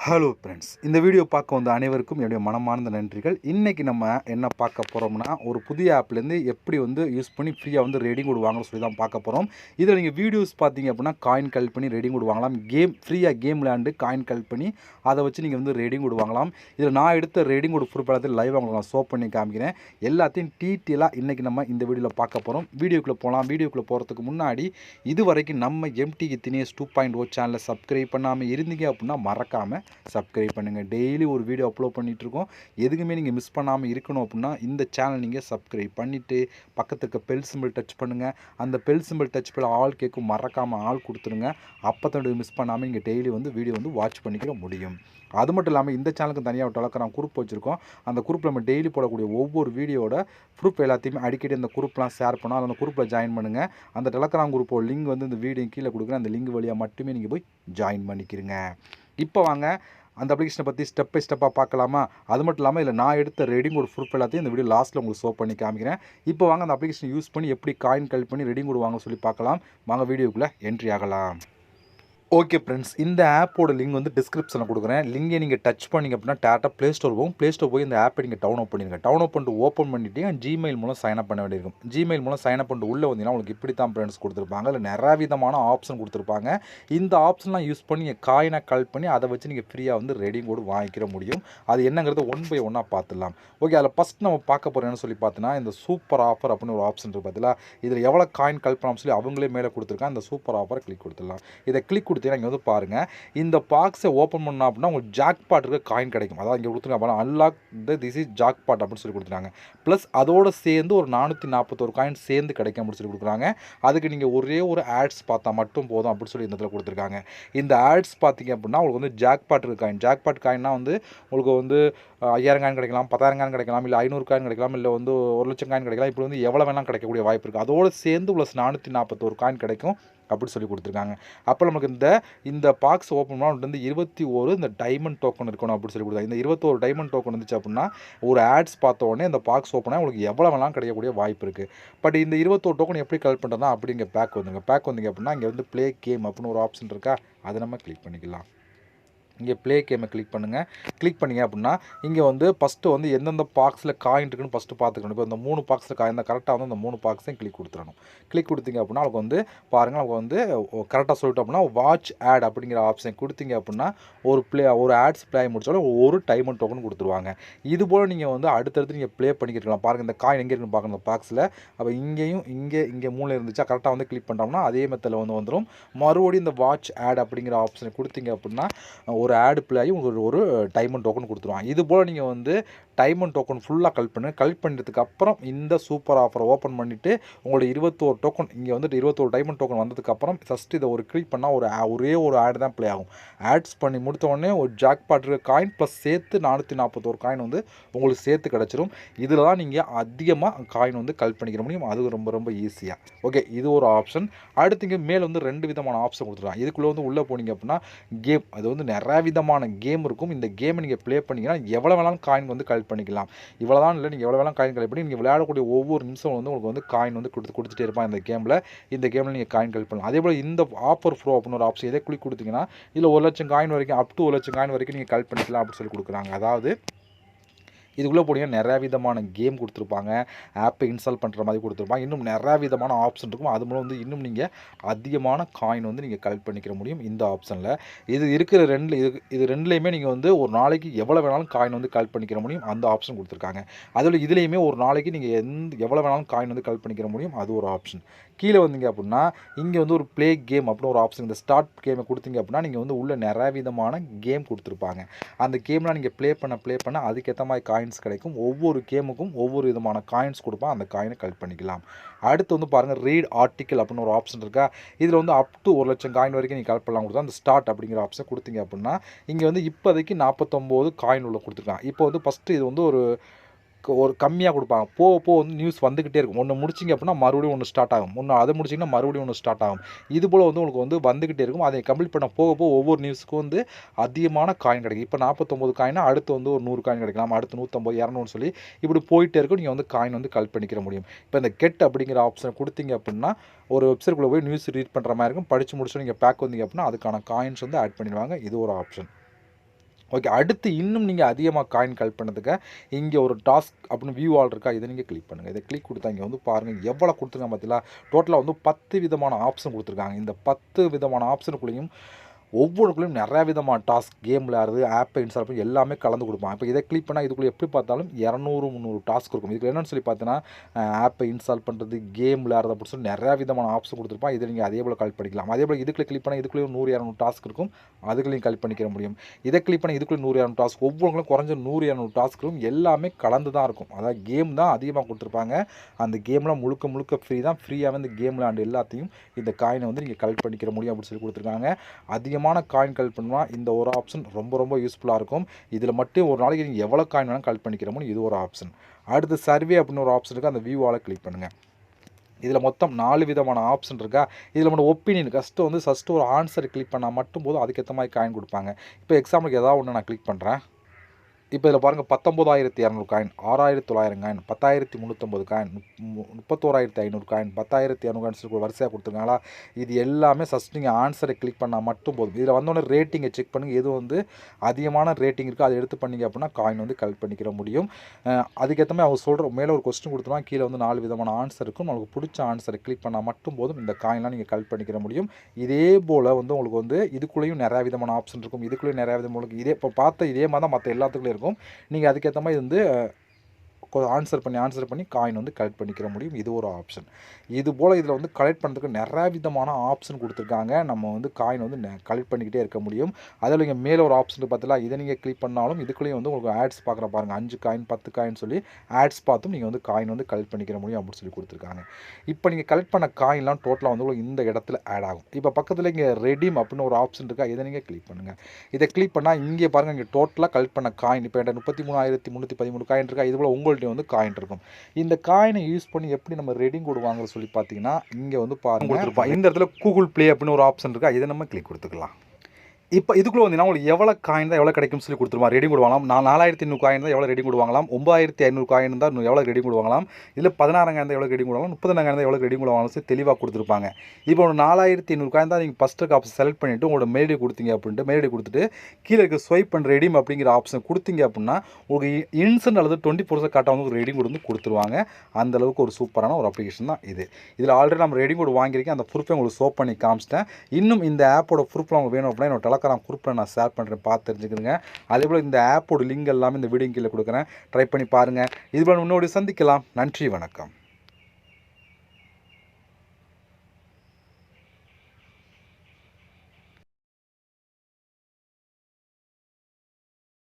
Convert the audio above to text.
Hello friends, இந்த video பார்க்க வந்த அனைவருக்கும் என்னுடைய மனமார்ந்த நன்றிகள். இன்றைக்கி நம்ம என்ன பார்க்க போகிறோம்னா, ஒரு புதிய ஆப்லேருந்து எப்படி யூஸ் பண்ணி ஃப்ரீயாக ரெடிங் கோட் வாங்கணும்னு சொல்லி தான் பார்க்க போகிறோம். இதில் நீங்கள் வீடியோஸ் பார்த்தீங்க அப்படின்னா காயின் கலெக்ட் பண்ணி ரெடிங் கோட் வாங்கலாம். ஃப்ரீயாக கேம் விளையாண்டு காயின் கலெக்ட் பண்ணி அதை வச்சு நீங்கள் ரெடிங் கோட் வாங்கலாம். இதில் நான் எடுத்த ரெடிங் கோட் ப்ரூஃப் எல்லாத்தையும் லைவாக உங்களுக்கு நான் ஷோ பண்ணி காமிக்கிறேன். எல்லாத்தையும் டீட்டெயிலாக இன்றைக்கி நம்ம இந்த வீடியோவில் பார்க்க போகிறோம். வீடியோக்குள்ளே போகலாம். வீடியோக்குள்ளே போகிறதுக்கு முன்னாடி இது வரைக்கும் நம்ம எம்டிகே தினேஷ் 2.0 சேனலை சப்ஸ்கிரைப் பண்ணாமல் இருந்தீங்க அப்படின்னா மறக்காமல் சப்ஸ்கிரைப் பண்ணுங்கள். டெய்லி ஒரு வீடியோ அப்லோட் பண்ணிகிட்ருக்கோம். எதுக்குமே நீங்கள் மிஸ் பண்ணாமல் இருக்கணும் அப்படின்னா இந்த சேனல் நீங்கள் சப்ஸ்கிரைப் பண்ணிவிட்டு பக்கத்துக்கு பெல் சிம்பிள் டச் பண்ணுங்கள். அந்த பெல் சிம்பிள் டச் பண்ண ஆல் கேட்கும் மறக்காமல் ஆள் கொடுத்துருங்க. அப்போ தான் மிஸ் பண்ணாமல் நீங்கள் டெய்லி வீடியோ வாட்ச் பண்ணிக்கிற முடியும். அது மட்டும் இல்லாமல் இந்த சேனலுக்கு தனியாக டெலகிராம் குரூப் வச்சுருக்கோம். அந்த குரூப்பில் நம்ம டெய்லி போடக்கூடிய ஒவ்வொரு வீடியோட ப்ரூஃப் எல்லாத்தையுமே அடிக்கடி அந்த குரூப்லாம் ஷேர் பண்ணால் அந்த குரூப்பில் ஜாயின் பண்ணுங்கள். அந்த டெலகிராம் குரூப்போட லிங்க் இந்த வீடியோ கீழே கொடுக்குறேன். அந்த லிங்க் வழியாக மட்டுமே நீங்கள் போய் ஜாயின் பண்ணிக்கிறீங்க. இப்போ வாங்க அந்த அப்ளிகேஷனை பற்றி ஸ்டெப் பை ஸ்டெப்பாக பார்க்கலாமா? அது மட்டும் இல்லாமல் இதில் நான் எடுத்த ரெடிங் கோட் ப்ரூஃப் எல்லாத்தையும் இந்த வீடியோ லாஸ்ட்டில் உங்களுக்கு ஷோ பண்ணி காமிக்கிறேன். இப்போ வாங்க அந்த அப்ளிகேஷன் யூஸ் பண்ணி எப்படி காயின் கலெக்ட் பண்ணி ரெடிங் கோட் வாங்க சொல்லி பார்க்கலாம். வாங்க வீடியோக்குள்ளே என்ட்ரி ஆகலாம். ஓகே ஃப்ரெண்ட்ஸ், இந்த ஆப்போட லிங்க் டிஸ்கிரிப்ஷனில் கொடுக்குறேன். லிங்கை நீங்கள் டச் பண்ணிங்க அப்படின்னா டேரெக்டாக ப்ளே ஸ்டோர் போகும். ப்ளே ஸ்டோர் போய் இந்த ஆப்பை நீங்கள் டவுன்லோட் பண்ணிடுங்க. டவுன்லோட் பண்ணிட்டு ஓப்பன் பண்ணிவிட்டு ஜிமெயில் மூலம் சைன் அப் பண்ண வேண்டியிருக்கும். ஜிமெயில் மூலம் சைன் அப் பண்ணிட்டு உள்ளே வந்தீங்கன்னா உங்களுக்கு இப்படி தான் ஃப்ரெண்ட்ஸ் கொடுத்துருப்பாங்க. அதில் நிறைய விதமான ஆப்ஷன் கொடுத்துருப்பாங்க. இந்த ஆப்ஷன்லாம் யூஸ் பண்ணி நீங்கள் காயினை கலெக்ட் பண்ணி அதை வச்சு நீங்கள் ஃப்ரீயாக ரெடிங் கோட் வாங்கிக்கிற முடியும். அது என்னங்கிறது ஒன் பை ஒன்னாக பார்த்துடலாம். ஓகே, அதில் ஃபஸ்ட் நம்ம பார்க்க போகிறோம்னு சொல்லி பார்த்தீங்கன்னா இந்த சூப்பர் ஆஃபர் அப்படின்னு ஒரு ஆப்ஷன் இருக்குது. பார்த்தீங்களா, இதில் எவ்வளோ காயின் கலெக்ட் பண்ணலாம் சொல்லி அவங்களே மேலே கொடுத்துருக்காங்க. அந்த சூப்பர் ஆஃபரை கிளிக் கொடுத்துடலாம். இதை கிளிக் கொடுத்தீங்கன்னா இங்கே பாருங்கள், இந்த பாக்ஸை ஓப்பன் பண்ணா அப்படின்னா உங்களுக்கு ஜாக்பாட் இருக்க காயின் கிடைக்கும். அதாவது இங்கே கொடுத்துருக்காங்க அன்லாக் திஸ் இஸ் ஜாக்பாட் அப்படின்னு சொல்லி கொடுத்துருக்காங்க. ப்ளஸ் அதோடு சேர்ந்து ஒரு 441 காயின் சேர்ந்து கிடைக்கும் அப்படின்னு சொல்லி கொடுக்குறாங்க. அதுக்கு நீங்கள் ஒரே ஒரு ஆட்ஸ் பார்த்தா மட்டும் போதும் அப்படின்னு சொல்லி இந்த இடத்துல கொடுத்துருக்காங்க. இந்த ஆட்ஸ் பார்த்தீங்க அப்படின்னா உங்களுக்கு ஜாக்பாட் இருக்க காயின். ஜாக்பாட் காயின்னா உங்களுக்கு 5000 காயின் கிடைக்கலாம், 10000 காயின் கிடைக்கலாம், இல்லை 500 காயின் கிடைக்கலாம், இல்லை 1,00,000 காயின் கிடைக்கலாம். இப்படி எவ்வளோ வேணாலும் கிடைக்கக்கூடிய வாய்ப்பு இருக்குது. அதோடு சேர்ந்து ப்ளஸ் 441 காயின் கிடைக்கும் அப்படி சொல்லி கொடுத்துருக்காங்க. அப்போ நமக்கு இந்த பாக்ஸ் ஓப்பன் பண்ணால் 21 இந்த டைமண்ட் டோக்கன் இருக்கணும் அப்படின்னு சொல்லி கொடுத்தாங்க. இந்த 21 டைமண்ட் டோக்கன் இருந்துச்சு அப்படின்னா ஒரு ஆட்ஸ் பார்த்த உடனே இந்த பாக்ஸ் ஓப்பனாக உங்களுக்கு எவ்வளோ வேணாலும் கிடைக்கக்கூடிய வாய்ப்பு இருக்குது. பட் இந்த 21 டோக்கன் எப்படி கலெக்ட் பண்ணுறதா அப்படிங்க பேக் வந்தீங்க அப்படின்னா இங்கே ப்ளே கேம் அப்படின்னு ஒரு ஆப்ஷன் இருக்கா, அதை நம்ம கிளிக் பண்ணிக்கலாம். இங்கே ப்ளே கேமை கிளிக் பண்ணுங்கள். கிளிக் பண்ணிங்க அப்படின்னா இங்கே ஃபஸ்ட்டு எந்தெந்த பாக்ஸில் காயின் இருக்குன்னு ஃபஸ்ட்டு பார்த்துக்கணும். இப்போ இந்த 3 பாக்ஸில் காயின் கரெக்டாக அந்த 3 பாக்ஸையும் கிளிக் கொடுத்துடணும். கிளிக் கொடுத்தீங்க அப்படின்னா அவங்களுக்கு பாருங்கள், அவங்க கரெக்டாக சொல்லிட்டோம் அப்படின்னா வாட்ச் ஆட் அப்படிங்கிற ஆப்ஷன் கொடுத்தீங்க அப்படின்னா ஒரு ஆட்ஸ் ப்ளே முடிச்சாலும் ஒரு டைமண்ட் டோக்கன் கொடுத்துருவாங்க. இது போல் நீங்கள் அடுத்தடுத்து நீங்கள் ப்ளே பண்ணிக்கிட்டுலாம். பாருங்கள், இந்த காயின் எங்கே இருக்குன்னு பார்க்கணும். இந்த பாக்ஸில் அப்போ இங்கே 3 இருந்துச்சா கரெக்டாக கிளிக் பண்ணுறோம்னா அதே மெத்தடில் வந்துடும். மறுபடியும் இந்த வாட்ச் ஆட் அப்படிங்கிற ஆப்ஷனை கொடுத்தீங்க அப்படின்னா ஒரு ஆட் ப்ளே ஆகி உங்களுக்கு ஒரு டைமண்ட் டோக்கன் கொடுத்துருவாங்க. இது போல் நீங்கள் டைமண்ட் டோக்கன் ஃபுல்லாக கலெக்ட் பண்ணுறதுக்கு அப்புறம் இந்த சூப்பர் ஆஃபரை ஓப்பன் பண்ணிவிட்டு உங்களோட 21 டோக்கன் இங்கே 21 டைமண்ட் டோக்கன் வந்ததுக்கப்புறம் ஃபஸ்ட்டு இதை கிளிக் பண்ணால் ஒரே ஒரு ஆட் தான் ப்ளே ஆகும். ஆட்ஸ் பண்ணி முடித்த உடனே ஒரு ஜாக்பாட் இருக்க காயின் ப்ளஸ் சேர்த்து 441 காயின் உங்களுக்கு சேர்த்து கிடச்சிரும். இதில் தான் நீங்கள் அதிகமாக காயின் கலெக்ட் பண்ணிக்கிற முடியும். அது ரொம்ப ரொம்ப ஈஸியாக. ஓகே, இது ஒரு ஆப்ஷன். அடுத்து இங்கே மேலே 2 விதமான ஆப்ஷன் கொடுத்துருவாங்க. இதுக்குள்ளே உள்ளே போனீங்க அப்படின்னா கேம், அது நிறைய விதமான கேம் இருக்கும். இந்த கேமை நீங்கள் ப்ளே பண்ணிங்கன்னா எவ்வளோ வேணாலும் காயின் கலெக்ட் பண்ணிக்கலாம். இவ்வளோ தான் இல்லை, நீங்கள் எவ்வளோ வேணாலும் காயின் கலெக்ட் பண்ணி நீங்கள் விளையாடக்கூடிய ஒவ்வொரு நிமிஷம் உங்களுக்கு காயின் கொடுத்துட்டே இருப்பாங்க. இந்த கேமில் நீங்கள் காயின் கலெக்ட் பண்ணலாம். அதே போல் இந்த ஆஃபர் ப்ரோ அப்படின்னு ஒரு ஆப்ஷன் இதை கிளிக் கொடுத்தீங்கன்னா இதில் 1,00,000 காயின் வரைக்கும் அப் டு 1,00,000 காயின் வரைக்கும் நீங்கள் கலெக்ட் பண்ணிக்கலாம் அப்படின்னு சொல்லி கொடுக்குறாங்க. அதாவது இதுக்குள்ளே போனீங்கன்னா நிறையா விதமான கேம் கொடுத்துருப்பாங்க, ஆப்பை இன்ஸ்டால் பண்ணுற மாதிரி கொடுத்துருப்பாங்க. இன்னும் நிறையா விதமான ஆப்ஷன் இருக்கும். அது மூலம் இன்னும் நீங்கள் அதிகமான காயின் நீங்கள் கலெக்ட் பண்ணிக்கிற முடியும் இந்த ஆப்ஷனில். இது இருக்கிற இது ரெண்டுலேயுமே நீங்கள் ஒரு நாளைக்கு எவ்வளோ வேணாலும் காயின் கலெக்ட் பண்ணிக்கிற முடியும். அந்த ஆப்ஷன் கொடுத்துருக்காங்க. அதில் இதுலேயுமே ஒரு நாளைக்கு நீங்கள் எவ்வளோ வேணாலும் காயின் கலெக்ட் பண்ணிக்கிற முடியும். அது ஒரு ஆப்ஷன். கீழே வந்தீங்க அப்படின்னா இங்கே ஒரு ப்ளே கேம் அப்படின்னு ஒரு ஆப்ஷன். இந்த ஸ்டார்ட் கேமை கொடுத்தீங்க அப்படின்னா நீங்கள் உள்ள நிறைய விதமான கேம் கொடுத்துருப்பாங்க. அந்த கேம்லாம் நீங்கள் ப்ளே பண்ண அதுக்கேற்ற மாதிரி காயின்ஸ் கிடைக்கும். ஒவ்வொரு கேமுக்கும் ஒவ்வொரு விதமான காயின்ஸ் கொடுப்பான். அந்த காயினை கலெக்ட் பண்ணிக்கலாம். அடுத்து பாருங்கள், ரீட் ஆர்டிக்கல் அப்படின்னு ஒரு ஆப்ஷன் இருக்கா. இதில் அப் டு 1,00,000 காயின் வரைக்கும் நீங்கள் கலெக்ட் பண்ணலாம் கொடுத்தா அந்த ஸ்டார்ட் அப்படிங்கிற ஆப்ஷன் கொடுத்தீங்க அப்படின்னா இங்கே இப்போதைக்கு 49 காயின் உள்ள கொடுத்துருக்காங்க. இப்போ ஃபஸ்ட்டு இது ஒரு கம்மியாக கொடுப்பாங்க. போக நியூஸ் வந்துக்கிட்டே இருக்கும். ஒன்று முடிச்சிங்க அப்படின்னா மறுபடியும் ஒன்று ஸ்டார்ட் ஆகும். அதை முடிச்சிங்கன்னா மறுபடியும் ஒன்று ஸ்டார்ட் ஆகும். இது போல் உங்களுக்கு வந்துக்கிட்டே இருக்கும். அதை கம்ப்ளீட் பண்ண போக ஒவ்வொரு நியூஸுக்கும் அதிகமான காயின் கிடைக்கும். இப்போ 49 காயினா அடுத்து ஒரு 100 காயின் கிடைக்கலாம். அடுத்து 150, 200 சொல்லி இப்படி போயிட்டே இருக்கும். நீங்கள் காயின் கலெக்ட் பண்ணிக்கிற முடியும். இப்போ இந்த கெட் அப்படிங்கிற ஆப்ஷனை கொடுத்தீங்க அப்படின்னா ஒரு வெப்சைட்குள்ளே போய் நியூஸ் ரீட் பண்ணுற மாதிரி இருக்கும். படித்து முடிச்சு நீங்கள் பேக் வந்தீங்க அப்படின்னா அதுக்கான காயின்ஸ் ஆட் பண்ணிடுவாங்க. இது ஒரு ஆப்ஷன். ஓகே, அடுத்து இன்னும் நீங்கள் அதிகமாக காயின் கலெக்ட் பண்ணதுக்கு இங்கே ஒரு டாஸ்க் அப்படின்னு வியூ ஆல் இருக்கா, இதை நீங்கள் கிளிக் பண்ணுங்கள். இதை கிளிக் கொடுத்தா இங்கே வந்து பாருங்கள் எவ்வளோ கொடுத்துருக்காங்க பார்த்தீங்களா. டோட்டலாக வந்து 10 விதமான ஆப்ஷன் கொடுத்துருக்காங்க. இந்த 10 விதமான ஆப்ஷனுக்குள்ளேயும் ஒவ்வொன்றுக்குள்ளேயும் நிறையா விதமான டாஸ்க், கேம் விளையாடுறது, ஆப்பை இன்ஸ்டால் பண்ணி எல்லாமே கலந்து கொடுப்பாங்க. இப்போ இதை கிளிக் பண்ணால் இதுக்குள்ளே எப்படி பார்த்தாலும் 200 300 டாஸ்க் இருக்கும். இதுக்கு என்னென்னு சொல்லி பார்த்தீங்கன்னா ஆப்பை இன்ஸ்டால் பண்ணுறது, கேம் விளையாடுறது அப்படின்னு சொல்லி நிறையா விதமான ஆப்ஷன் கொடுத்துருப்பான். இதை நீங்கள் அதே போல் கலெக்ட் பண்ணிக்கலாம். அதே போல் இதுக்குள்ளே கிளிக் பண்ணால் இதுக்குள்ளேயும் 100 200 டாஸ்க் இருக்கும். அதுக்குள்ளேயும் கலெக்ட் பண்ணிக்க முடியும். இதை கிளிக் பண்ணால் இதுக்குள்ளே 100 200 டாஸ்க், ஒவ்வொன்றும் குறைஞ்ச 100 200 டாஸ்க் இருக்கும். எல்லாமே கலந்து தான் இருக்கும். அதாவது கேம் தான் அதிகமாக கொடுத்துருப்பாங்க. அந்த கேம்லாம் முழுக்க முழுக்க ஃப்ரீ தான். ஃப்ரீயாக வந்து கேம் விளையாண்டு எல்லாத்தையும் இந்த காயினை வந்து நீங்கள் கலெக்ட் பண்ணிக்கிற முடியும் அப்படின்னு சொல்லி கொடுத்துருக்காங்க. அதிகமான காயின் கலெக்ட் பண்ணால் இந்த ஒரு ஆப்ஷன் ரொம்ப ரொம்ப யூஸ்ஃபுல்லாக இருக்கும். இதில் மட்டும் ஒரு நாளைக்கு நீங்கள் எவ்வளோ காயின் வேணாலும் கலெக்ட் பண்ணிக்கிற முடியும். இது ஒரு ஆப்ஷன். அடுத்து சர்வே அப்படின்னு ஒரு ஆப்ஷன் இருக்குது. அந்த வியூவால் கிளிக் பண்ணுங்கள். இதில் மொத்தம் 4 விதமான ஆப்ஷன் இருக்கா. இதில் மட்டும் ஒப்பீனியன் ஃபஸ்ட்டு ஒரு ஆன்சர் கிளிக் பண்ணால் மட்டும் போதும். அதுக்கேற்ற மாதிரி காயின் கொடுப்பாங்க. இப்போ எக்ஸாம்பிளுக்கு ஏதாவது ஒன்று நான் கிளிக் பண்ணுறேன். இப்போ இதில் பாருங்கள் 19,200 coin, 6,900 coin, 10,350 coin, 31,500 coin, 10,200 coin சொல்லி வரிசையாக கொடுத்துருக்காங்களா. இது எல்லாமே ஃபஸ்ட் நீங்கள் ஆன்சரை கிளிக் பண்ணால் மட்டும் போதும். இதில் வந்தோடனே ரேட்டிங்கை செக் பண்ணுங்கள். எது வந்து அதிகமான ரேட்டிங் இருக்குது அதை எடுத்து பண்ணிங்க அப்படின்னா காயின் வந்து கலெக்ட் பண்ணிக்கிற முடியும். அதுக்கேற்ற மாதிரி அவங்க சொல்கிற மேலே ஒரு கொஸ்டின் கொடுத்துருவாங்க. கீழே வந்து 4 விதமான ஆன்சர் இருக்கும். உங்களுக்கு பிடிச்ச ஆன்சரை கிளிக் பண்ணால் மட்டும் போதும். இந்த காயின்லாம் நீங்கள் கலெக்ட் பண்ணிக்கிற முடியும். இதே போல் வந்து உங்களுக்கு வந்து இதுக்குள்ளேயும் நிறையா விதமான ஆப்ஷன் இருக்கும். இதுக்குள்ளேயும் நிறையா விதமாக உங்களுக்கு இதே இப்போ பார்த்த இதே மாதிரி தான் மற்ற எல்லாத்துக்குள்ளேயும் இருக்கும். நீங்கள் அதுக்கேற்ற மாதிரி வந்து ஆன்சர் பண்ணி காயின் வந்து கலெக்ட் பண்ணிக்கிற முடியும். இது ஒரு ஆப்ஷன். இது போல் இதில் வந்து கலெக்ட் பண்ணுறதுக்கு நிறையா விதமான ஆப்ஷன் கொடுத்துருக்காங்க. நம்ம வந்து காயின் வந்து கலெக்ட் பண்ணிக்கிட்டே இருக்க முடியும். அதில் நீங்கள் மேலே ஒரு ஆப்ஷன் பார்த்தீங்களா, இதை நீங்கள் கிளிக் பண்ணாலும் இதுக்குள்ளேயும் வந்து உங்களுக்கு ஆட்ஸ் பார்க்குற பாருங்கள். 5 காயின் 10 காயின் சொல்லி ஆட்ஸ் பார்த்தும் நீங்கள் வந்து காயின் வந்து கலெக்ட் பண்ணிக்கிற முடியும் அப்படின்னு சொல்லி கொடுத்துருக்காங்க. இப்போ நீங்கள் கலெக்ட் பண்ண காயின்லாம் டோட்டலாக வந்து உங்களுக்கு இந்த இடத்துல ஆட் ஆகும். இப்போ பக்கத்தில் இங்கே ரெடீம் அப்படின்னு ஒரு ஆப்ஷன் இருக்கா, இதை நீங்கள் கிளிக் பண்ணுங்கள். இதை கிளிக் பண்ணால் இங்கே பாருங்கள், இங்கே டோட்டலாக கலெக்ட் பண்ண காயின் இப்போ என்கிட்ட 33,313 காயின் இருக்கா. இது போல் உங்கள்கிட்ட வந்து காயின் இருக்கும். இந்த காயினை யூஸ் பண்ணி எப்படி நம்ம ரெடீம் கோட் வாங்குற சொல்லி பார்த்தீங்கன்னா இங்கே வந்து பாருங்க, இந்த இடத்துல கூகுள் ப்ளே அப்படின்னு ஒரு ஆப்ஷன் இருக்கா, இதை நம்ம கிளிக் கொடுத்துக்கலாம். இப்போ இதுக்குள்ளே வந்தீங்கன்னா உங்களுக்கு எவ்வளோ காயின் தான் எவ்வளோ கிடைக்கும்னு சொல்லி கொடுத்துருமா. ரெடி கோட் வாங்கலாம். 4,500 காயின் தான் எவ்வளோ ரெடி கோட் வாங்கலாம். 9,500 காயின் தான் எவ்வளோ ரெடி கோட் வாங்கலாம். இதில் 16,000 தான் எவ்வளோ ரெடி கோட் வாங்கலாம். 30,000 தான் எவ்வளோ ரெடி கோட் வாங்கலாம் சொல்லி தெளிவாக கொடுத்துருப்பாங்க. இப்போ ஒரு 4,500 காயின் தான் நீங்கள் ஃபஸ்ட்டு ஆப்ஷன் செலக்ட் பண்ணிவிட்டு உங்களோட மெயில் ஐடி கொடுத்தீங்க அப்படின்ட்டு மெயில் ஐடி கொடுத்துட்டு கீழே இருக்க ஸ்வைப் அண்ட் ரெடீம் அப்படிங்கிற ஆப்ஷன் கொடுத்தீங்க அப்படின்னா உங்களுக்கு இன்ஸ்டன்ட் அல்லது 20% காட்டாக வந்து ஒரு ரெடி கோட் வந்து கொடுத்துருவாங்க. அந்தளவுக்கு ஒரு சூப்பரான ஒரு அப்ளிகேஷன் தான் இது. இதில் ஆல்ரெடி நம்ம ரெடி கோட் வாங்கியிருக்கேன். அந்த ப்ரூஃபை உங்களுக்கு ஷோ பண்ணி காமிச்சிட்டேன். இன்னும் இந்த ஆப்போட ப்ரூஃப்லாம் உங்களுக்கு வேணும் அப்படின்னா என்னோட டெலகிராம் குரூப்பில் நான் ஷேர் பண்ணுறேன், பார்த்து தெரிஞ்சுக்கிறேங்க. அதேபோல் இந்த ஆப்போட லிங்க் எல்லாமே இந்த வீடியோ கீழே கொடுக்குறேன், ட்ரை பண்ணி பாருங்கள். இதுபோல் இன்னொரு சந்திக்கலாம். நன்றி, வணக்கம்.